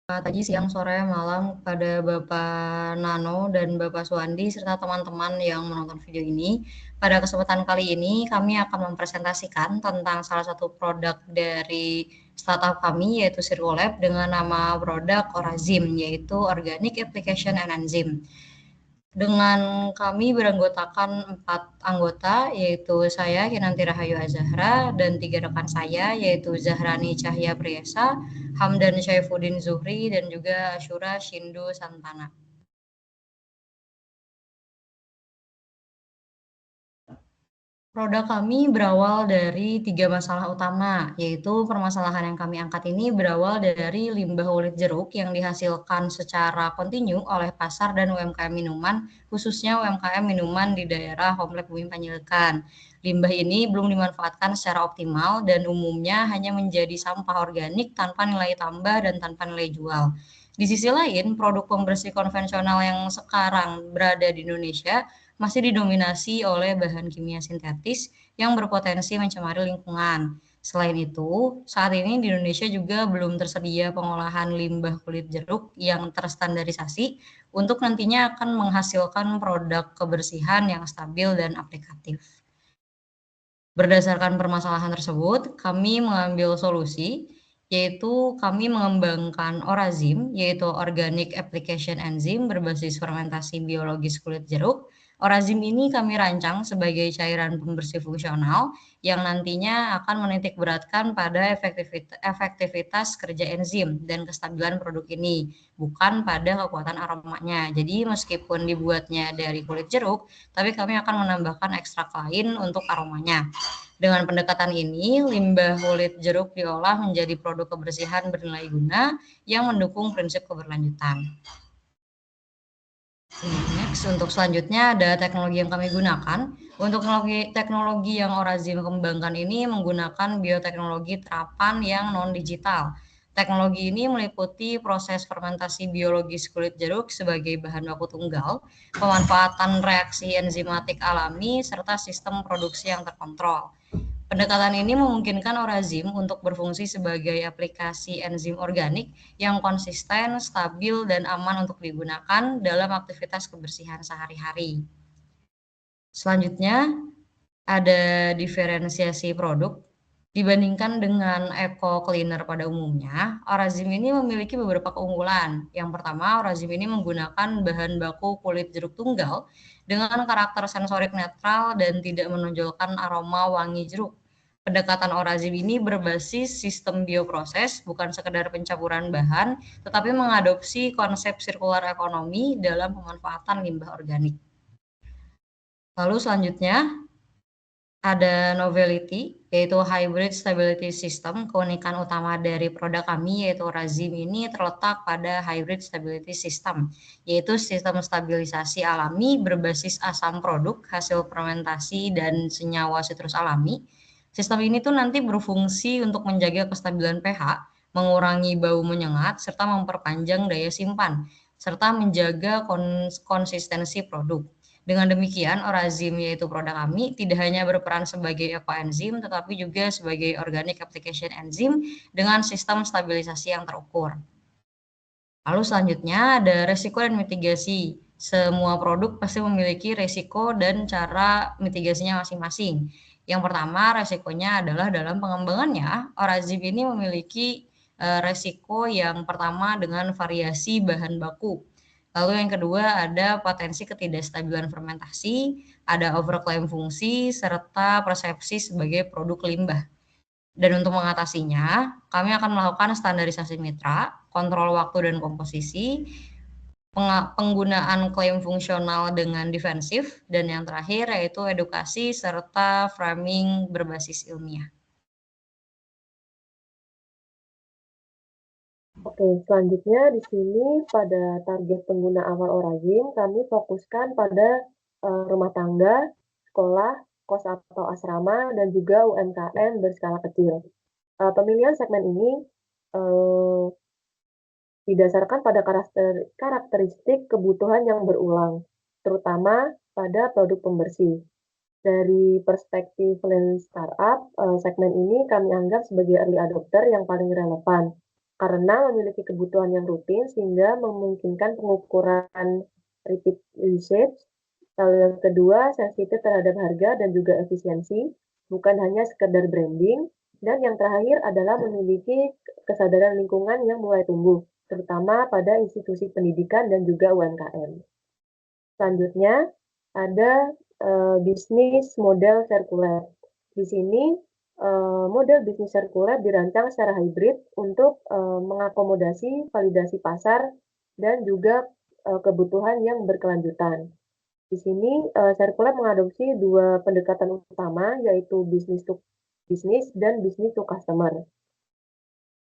Pagi, siang, sore, malam kepada Bapak Nano dan Bapak Suwandi serta teman-teman yang menonton video ini. Pada kesempatan kali ini kami akan mempresentasikan tentang salah satu produk dari startup kami yaitu Circolab dengan nama produk Orazim yaitu Organic Application and Enzyme. Dengan kami beranggotakan 4 anggota, yaitu saya, Kinanti Rahayu Azahra, dan 3 rekan saya, yaitu Zahrani Cahya Priesa, Hamdan Syaifuddin Zuhri, dan juga Asyura Shindu Santana. Produk kami berawal dari 3 masalah utama, yaitu permasalahan yang kami angkat ini berawal dari limbah kulit jeruk yang dihasilkan secara kontinu oleh pasar dan UMKM minuman, khususnya UMKM minuman di daerah Komplek Bumi Panjaitan. Limbah ini belum dimanfaatkan secara optimal dan umumnya hanya menjadi sampah organik tanpa nilai tambah dan tanpa nilai jual. Di sisi lain, produk pembersih konvensional yang sekarang berada di Indonesia masih didominasi oleh bahan kimia sintetis yang berpotensi mencemari lingkungan. Selain itu, saat ini di Indonesia juga belum tersedia pengolahan limbah kulit jeruk yang terstandarisasi untuk nantinya akan menghasilkan produk kebersihan yang stabil dan aplikatif. Berdasarkan permasalahan tersebut, kami mengambil solusi, yaitu kami mengembangkan Orazim, yaitu Organic Application Enzyme berbasis fermentasi biologis kulit jeruk. Orazim ini kami rancang sebagai cairan pembersih fungsional yang nantinya akan menitik beratkan pada efektivitas kerja enzim dan kestabilan produk ini, bukan pada kekuatan aromanya. Jadi meskipun dibuatnya dari kulit jeruk, tapi kami akan menambahkan ekstrak lain untuk aromanya. Dengan pendekatan ini, limbah kulit jeruk diolah menjadi produk kebersihan bernilai guna yang mendukung prinsip keberlanjutan. Next, untuk selanjutnya ada teknologi yang kami gunakan. Untuk teknologi yang Orazim kembangkan ini menggunakan bioteknologi terapan yang non-digital. Teknologi ini meliputi proses fermentasi biologis kulit jeruk sebagai bahan baku tunggal, pemanfaatan reaksi enzimatik alami, serta sistem produksi yang terkontrol. Pendekatan ini memungkinkan Orazim untuk berfungsi sebagai aplikasi enzim organik yang konsisten, stabil, dan aman untuk digunakan dalam aktivitas kebersihan sehari-hari. Selanjutnya, ada diferensiasi produk. Dibandingkan dengan eco cleaner pada umumnya, Orazim ini memiliki beberapa keunggulan. Yang pertama, Orazim ini menggunakan bahan baku kulit jeruk tunggal dengan karakter sensorik netral dan tidak menonjolkan aroma wangi jeruk. Pendekatan Orazim ini berbasis sistem bioproses, bukan sekedar pencampuran bahan, tetapi mengadopsi konsep sirkular ekonomi dalam pemanfaatan limbah organik. Lalu selanjutnya, ada novelty, yaitu hybrid stability system. Keunikan utama dari produk kami, yaitu Orazim ini terletak pada hybrid stability system, yaitu sistem stabilisasi alami berbasis asam produk, hasil fermentasi, dan senyawa sitrus alami. Sistem ini tuh nanti berfungsi untuk menjaga kestabilan pH, mengurangi bau menyengat, serta memperpanjang daya simpan, serta menjaga konsistensi produk. Dengan demikian, Orazim yaitu produk kami tidak hanya berperan sebagai ekoenzim tetapi juga sebagai organic application enzyme dengan sistem stabilisasi yang terukur. Lalu selanjutnya ada resiko dan mitigasi. Semua produk pasti memiliki resiko dan cara mitigasinya masing-masing. Yang pertama, resikonya adalah dalam pengembangannya, Orazim ini memiliki resiko yang pertama dengan variasi bahan baku. Lalu yang kedua ada potensi ketidakstabilan fermentasi, ada overclaim fungsi, serta persepsi sebagai produk limbah. Dan untuk mengatasinya, kami akan melakukan standarisasi mitra, kontrol waktu dan komposisi, penggunaan klaim fungsional dengan defensif, dan yang terakhir yaitu edukasi serta framing berbasis ilmiah. Oke, selanjutnya di sini pada target pengguna awal Orazim, kami fokuskan pada rumah tangga, sekolah, kos atau asrama, dan juga UMKM berskala kecil. Pemilihan segmen ini didasarkan pada karakteristik kebutuhan yang berulang, terutama pada produk pembersih. Dari perspektif lens startup, segmen ini kami anggap sebagai early adopter yang paling relevan, karena memiliki kebutuhan yang rutin sehingga memungkinkan pengukuran repeat usage. Lalu yang kedua, sensitif terhadap harga dan juga efisiensi, bukan hanya sekedar branding. Dan yang terakhir adalah memiliki kesadaran lingkungan yang mulai tumbuh, terutama pada institusi pendidikan dan juga UMKM. Selanjutnya, ada bisnis model sirkuler. Di sini model bisnis sirkuler dirancang secara hibrid untuk mengakomodasi validasi pasar dan juga kebutuhan yang berkelanjutan. Di sini sirkuler mengadopsi dua pendekatan utama, yaitu bisnis to bisnis dan bisnis to customer.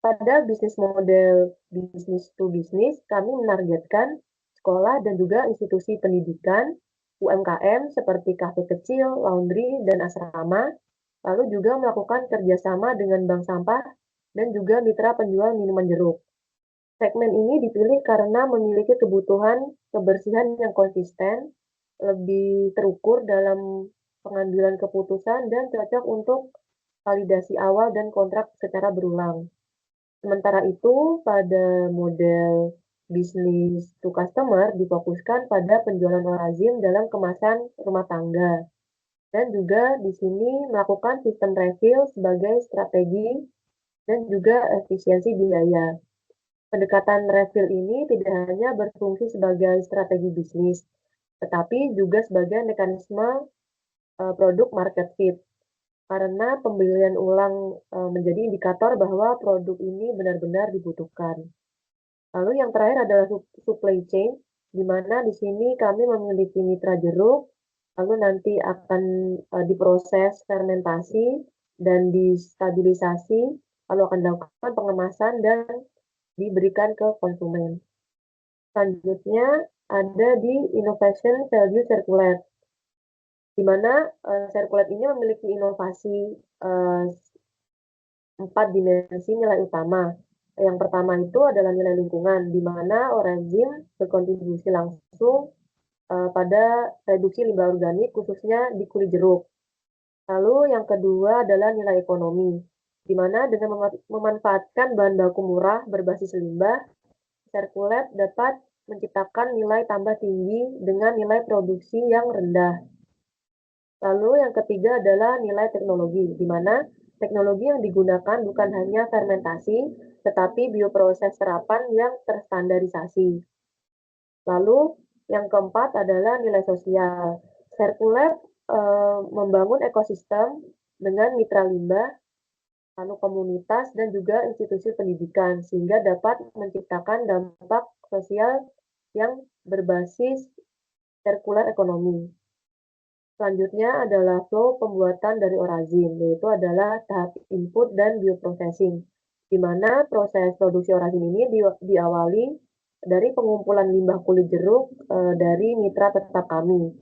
Pada bisnis model bisnis to bisnis, kami menargetkan sekolah dan juga institusi pendidikan, UMKM seperti kafe kecil, laundry, dan asrama, lalu juga melakukan kerjasama dengan bank sampah dan juga mitra penjual minuman jeruk. Segmen ini dipilih karena memiliki kebutuhan kebersihan yang konsisten, lebih terukur dalam pengambilan keputusan, dan cocok untuk validasi awal dan kontrak secara berulang. Sementara itu, pada model bisnis to customer difokuskan pada penjualan lazim dalam kemasan rumah tangga. Dan juga di sini melakukan sistem refill sebagai strategi dan juga efisiensi biaya. Pendekatan refill ini tidak hanya berfungsi sebagai strategi bisnis, tetapi juga sebagai mekanisme produk market fit. Karena pembelian ulang menjadi indikator bahwa produk ini benar-benar dibutuhkan. Lalu yang terakhir adalah supply chain, di mana di sini kami memiliki mitra jeruk, lalu nanti akan diproses fermentasi dan distabilisasi, lalu akan dilakukan pengemasan dan diberikan ke konsumen. Selanjutnya ada di innovation value circular, di mana sirkulat ini memiliki inovasi 4 dimensi nilai utama. Yang pertama itu adalah nilai lingkungan, di mana Orezim berkontribusi langsung pada reduksi limbah organik, khususnya di kulit jeruk. Lalu yang kedua adalah nilai ekonomi, di mana dengan memanfaatkan bahan baku murah berbasis limbah, sirkulat dapat menciptakan nilai tambah tinggi dengan nilai produksi yang rendah. Lalu yang ketiga adalah nilai teknologi, di mana teknologi yang digunakan bukan hanya fermentasi, tetapi bioproses serapan yang terstandarisasi. Lalu yang keempat adalah nilai sosial. Circular membangun ekosistem dengan mitra limbah, lalu komunitas, dan juga institusi pendidikan, sehingga dapat menciptakan dampak sosial yang berbasis sirkular ekonomi. Selanjutnya adalah flow pembuatan dari Orezim, yaitu adalah tahap input dan bioprocessing, di mana proses produksi Orezim ini diawali dari pengumpulan limbah kulit jeruk dari mitra tetap kami.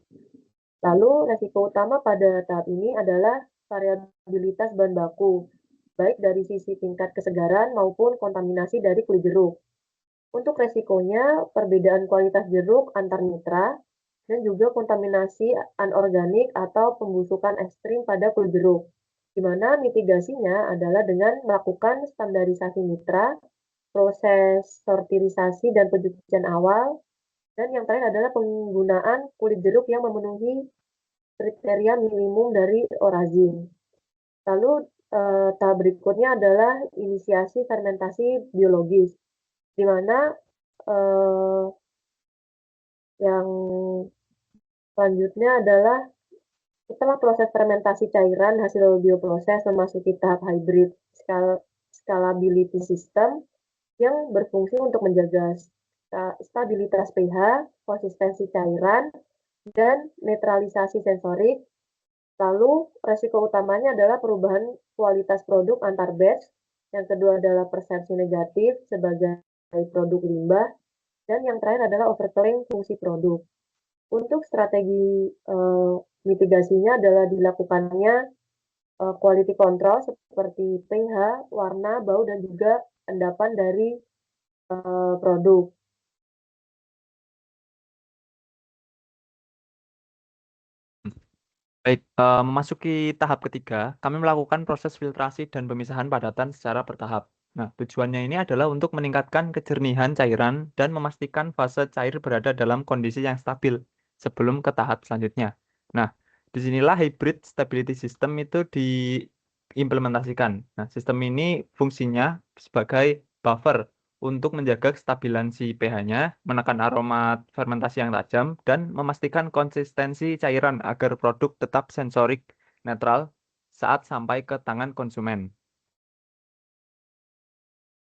Lalu resiko utama pada tahap ini adalah variabilitas bahan baku, baik dari sisi tingkat kesegaran maupun kontaminasi dari kulit jeruk. Untuk resikonya, perbedaan kualitas jeruk antar mitra, dan juga kontaminasi anorganik atau pembusukan ekstrim pada kulit jeruk, di mana mitigasinya adalah dengan melakukan standarisasi mitra, proses sortirisasi dan pencucian awal, dan yang terakhir adalah penggunaan kulit jeruk yang memenuhi kriteria minimum dari Orezim. Lalu tahap berikutnya adalah inisiasi fermentasi biologis, di mana yang selanjutnya adalah setelah proses fermentasi cairan hasil bioproses memasuki tahap hybrid scalability system yang berfungsi untuk menjaga stabilitas pH, konsistensi cairan, dan netralisasi sensorik. Lalu resiko utamanya adalah perubahan kualitas produk antar batch. Yang kedua adalah persepsi negatif sebagai produk limbah. Dan yang terakhir adalah overclaim fungsi produk. Untuk strategi mitigasinya adalah dilakukannya quality control seperti pH, warna, bau, dan juga endapan dari produk. Baik, memasuki tahap ketiga, kami melakukan proses filtrasi dan pemisahan padatan secara bertahap. Nah, tujuannya ini adalah untuk meningkatkan kejernihan cairan dan memastikan fase cair berada dalam kondisi yang stabil sebelum ke tahap selanjutnya. Nah, disinilah hybrid stability system itu diimplementasikan. Nah, sistem ini fungsinya sebagai buffer untuk menjaga kestabilan si pH-nya, menekan aroma fermentasi yang tajam, dan memastikan konsistensi cairan agar produk tetap sensorik netral saat sampai ke tangan konsumen.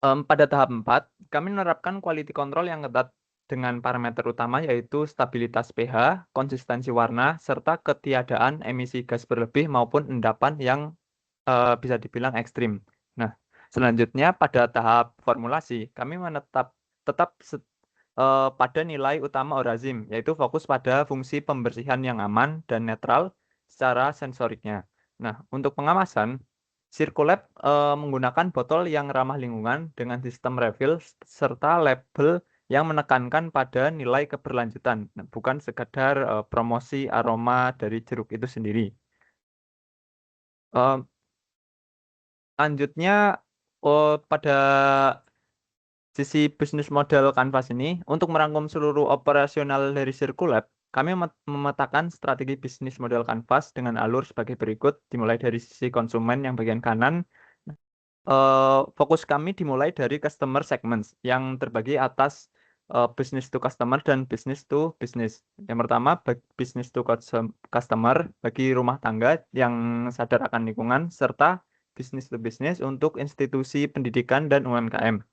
Pada tahap 4, kami menerapkan quality control yang ketat dengan parameter utama yaitu stabilitas pH, konsistensi warna, serta ketiadaan emisi gas berlebih maupun endapan yang bisa dibilang ekstrim. Nah, selanjutnya pada tahap formulasi, kami tetap pada nilai utama Orazim, yaitu fokus pada fungsi pembersihan yang aman dan netral secara sensoriknya. Nah, untuk pengawasan, Circulab menggunakan botol yang ramah lingkungan dengan sistem refill serta label yang menekankan pada nilai keberlanjutan, nah, bukan sekadar promosi aroma dari jeruk itu sendiri. Eh, Lanjutnya, pada sisi bisnis model Canvas ini, untuk merangkum seluruh operasional dari Circulab, kami memetakan strategi bisnis model Canvas dengan alur sebagai berikut, dimulai dari sisi konsumen yang bagian kanan. Fokus kami dimulai dari customer segments yang terbagi atas business to customer dan business to business. Yang pertama, business to customer bagi rumah tangga yang sadar akan lingkungan, serta business to business untuk institusi pendidikan dan UMKM.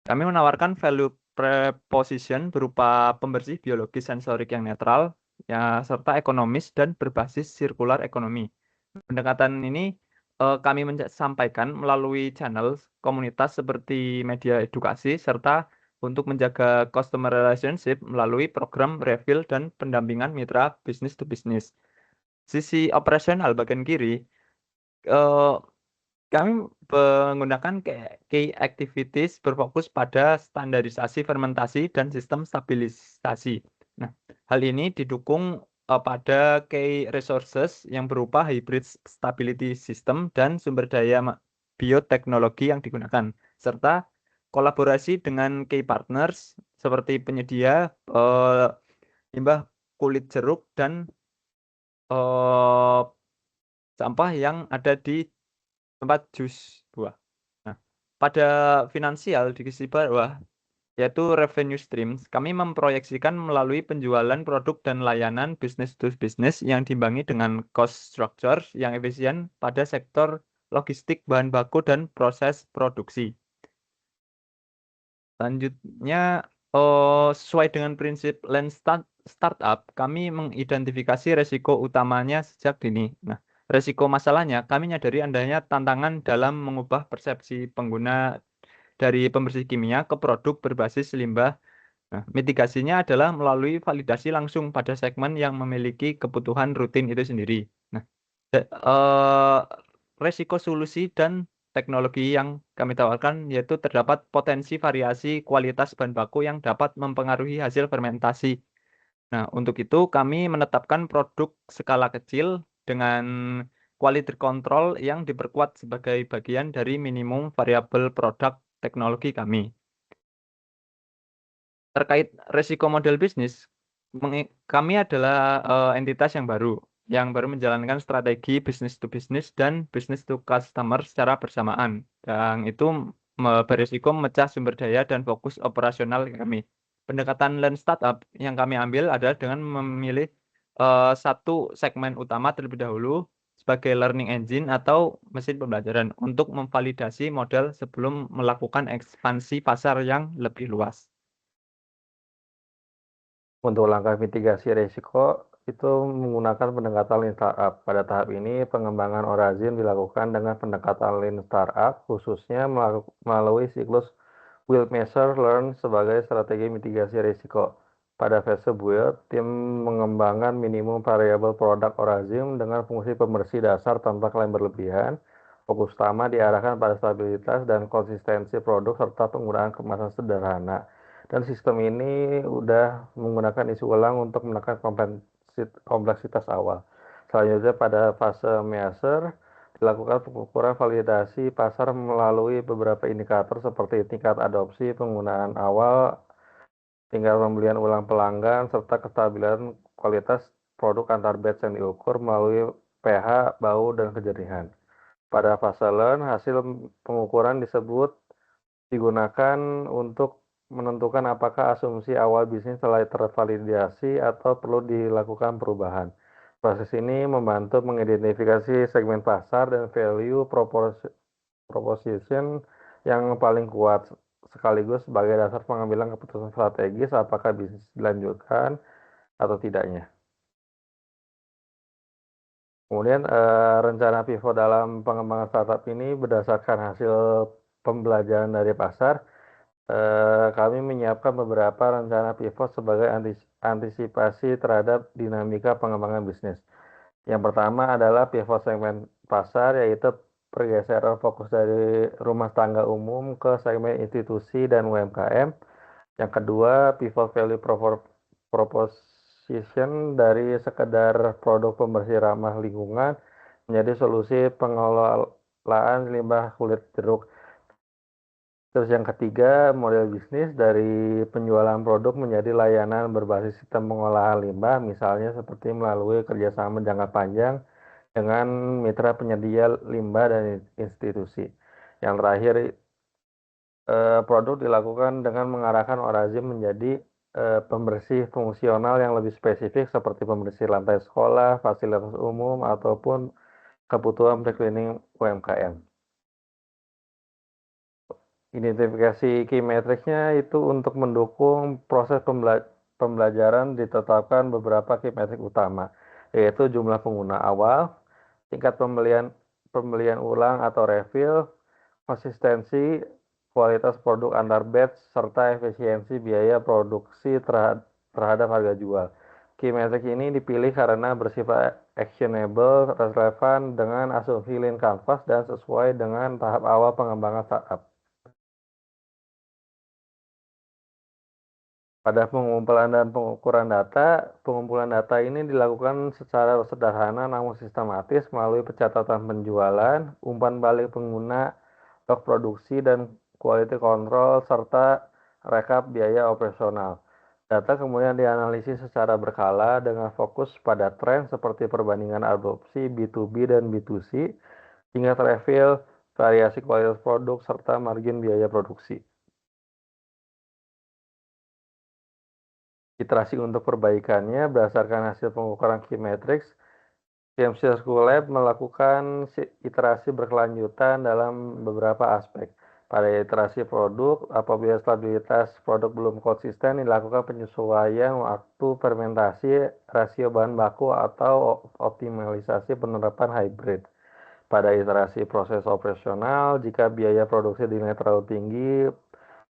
Kami menawarkan value proposition berupa pembersih biologi sensorik yang netral, ya, serta ekonomis dan berbasis sirkular ekonomi. Pendekatan ini kami sampaikan melalui channel komunitas seperti media edukasi, serta untuk menjaga customer relationship melalui program refill dan pendampingan mitra business to business. Sisi operasional bagian kiri, eh, kami menggunakan key activities berfokus pada standarisasi fermentasi dan sistem stabilisasi. Nah, hal ini didukung pada key resources yang berupa hybrid stability system dan sumber daya bioteknologi yang digunakan, serta kolaborasi dengan key partners seperti penyedia limbah kulit jeruk dan eh, sampah yang ada di tempat jus buah. Nah, pada finansial di sisi bawah, yaitu revenue streams, kami memproyeksikan melalui penjualan produk dan layanan business to business yang diimbangi dengan cost structure yang efisien pada sektor logistik, bahan baku, dan proses produksi. Selanjutnya, sesuai dengan prinsip Lean Startup, kami mengidentifikasi resiko utamanya sejak dini. Nah, resiko masalahnya, kami menyadari adanya tantangan dalam mengubah persepsi pengguna dari pembersih kimia ke produk berbasis limbah. Nah, mitigasinya adalah melalui validasi langsung pada segmen yang memiliki kebutuhan rutin itu sendiri. Nah, eh, resiko solusi dan teknologi yang kami tawarkan yaitu terdapat potensi variasi kualitas bahan baku yang dapat mempengaruhi hasil fermentasi. Nah, untuk itu kami menetapkan produk skala kecil dengan quality control yang diperkuat sebagai bagian dari minimum variabel produk teknologi kami. Terkait resiko model bisnis, kami adalah entitas yang baru menjalankan strategi business to business dan business to customer secara bersamaan. Dan itu berisiko memecah sumber daya dan fokus operasional kami. Pendekatan Lean Startup yang kami ambil adalah dengan memilih satu segmen utama terlebih dahulu sebagai learning engine atau mesin pembelajaran untuk memvalidasi model sebelum melakukan ekspansi pasar yang lebih luas. Untuk langkah mitigasi risiko itu menggunakan pendekatan Lean Startup. Pada tahap ini, pengembangan Orazim dilakukan dengan pendekatan Lean Startup, khususnya melalui siklus Build, Measure, Learn sebagai strategi mitigasi risiko. Pada fase build, tim mengembangkan minimum variabel produk Orazim dengan fungsi pembersih dasar tanpa klaim berlebihan. Fokus utama diarahkan pada stabilitas dan konsistensi produk serta penggunaan kemasan sederhana. Dan sistem ini udah menggunakan isi ulang untuk menekan kompleksitas awal. Selanjutnya pada fase measure, dilakukan pengukuran validasi pasar melalui beberapa indikator seperti tingkat adopsi, penggunaan awal, tingkat pembelian ulang pelanggan, serta kestabilan kualitas produk antar batch yang diukur melalui pH, bau, dan kejernihan. Pada fase learn, hasil pengukuran digunakan untuk menentukan apakah asumsi awal bisnis telah tervalidasi atau perlu dilakukan perubahan. Proses ini membantu mengidentifikasi segmen pasar dan value proposition yang paling kuat, sekaligus sebagai dasar pengambilan keputusan strategis apakah bisnis dilanjutkan atau tidaknya. Kemudian rencana pivot dalam pengembangan startup ini berdasarkan hasil pembelajaran dari pasar. Kami menyiapkan beberapa rencana pivot sebagai antisipasi terhadap dinamika pengembangan bisnis. Yang pertama adalah pivot segmen pasar, yaitu pergeseran fokus dari rumah tangga umum ke segmen institusi dan UMKM. Yang kedua, pivot value proposition dari sekedar produk pembersih ramah lingkungan menjadi solusi pengelolaan limbah kulit jeruk. Terus yang ketiga, model bisnis dari penjualan produk menjadi layanan berbasis sistem pengolahan limbah, misalnya seperti melalui kerjasama jangka panjang dengan mitra penyedia limbah dan institusi. Yang terakhir, produk dilakukan dengan mengarahkan Orazim menjadi pembersih fungsional yang lebih spesifik seperti pembersih lantai sekolah, fasilitas umum, ataupun kebutuhan pre-cleaning UMKM. Identifikasi key metrics-nya itu untuk mendukung proses pembelajaran ditetapkan beberapa key metric utama, yaitu jumlah pengguna awal, tingkat pembelian ulang atau refill, konsistensi, kualitas produk antar batch, serta efisiensi biaya produksi terhadap harga jual. Key metric ini dipilih karena bersifat actionable, relevan dengan asumsi lean canvas, dan sesuai dengan tahap awal pengembangan startup. Pada pengumpulan dan pengukuran pengumpulan data ini dilakukan secara sederhana namun sistematis melalui pencatatan penjualan, umpan balik pengguna, stok produksi, dan quality control, serta rekap biaya operasional. Data kemudian dianalisis secara berkala dengan fokus pada tren seperti perbandingan adopsi B2B dan B2C, tingkat refill, variasi kualitas produk, serta margin biaya produksi. Iterasi untuk perbaikannya berdasarkan hasil pengukuran key metrics, TMC School Lab melakukan iterasi berkelanjutan dalam beberapa aspek. Pada iterasi produk, apabila stabilitas produk belum konsisten, dilakukan penyesuaian waktu fermentasi, rasio bahan baku, atau optimalisasi penerapan hybrid. Pada iterasi proses operasional, jika biaya produksi dinilai terlalu tinggi,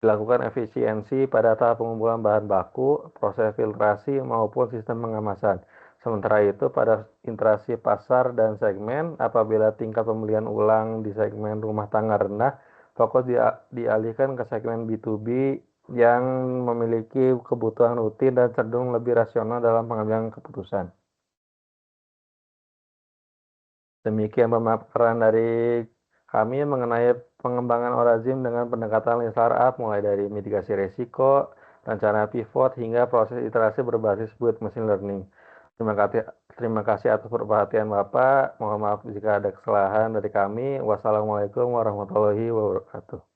dilakukan efisiensi pada tahap pengumpulan bahan baku, proses filtrasi, maupun sistem pengemasan. Sementara itu, pada interaksi pasar dan segmen, apabila tingkat pembelian ulang di segmen rumah tangga rendah, fokus dialihkan ke segmen B2B yang memiliki kebutuhan rutin dan cenderung lebih rasional dalam pengambilan keputusan. Demikian pemaparan dari kami mengenai pengembangan Orazim dengan pendekatan lean startup, mulai dari mitigasi risiko, rencana pivot, hingga proses iterasi berbasis build machine learning. Terima kasih atas perhatian Bapak. Mohon maaf jika ada kesalahan dari kami. Wassalamualaikum warahmatullahi wabarakatuh.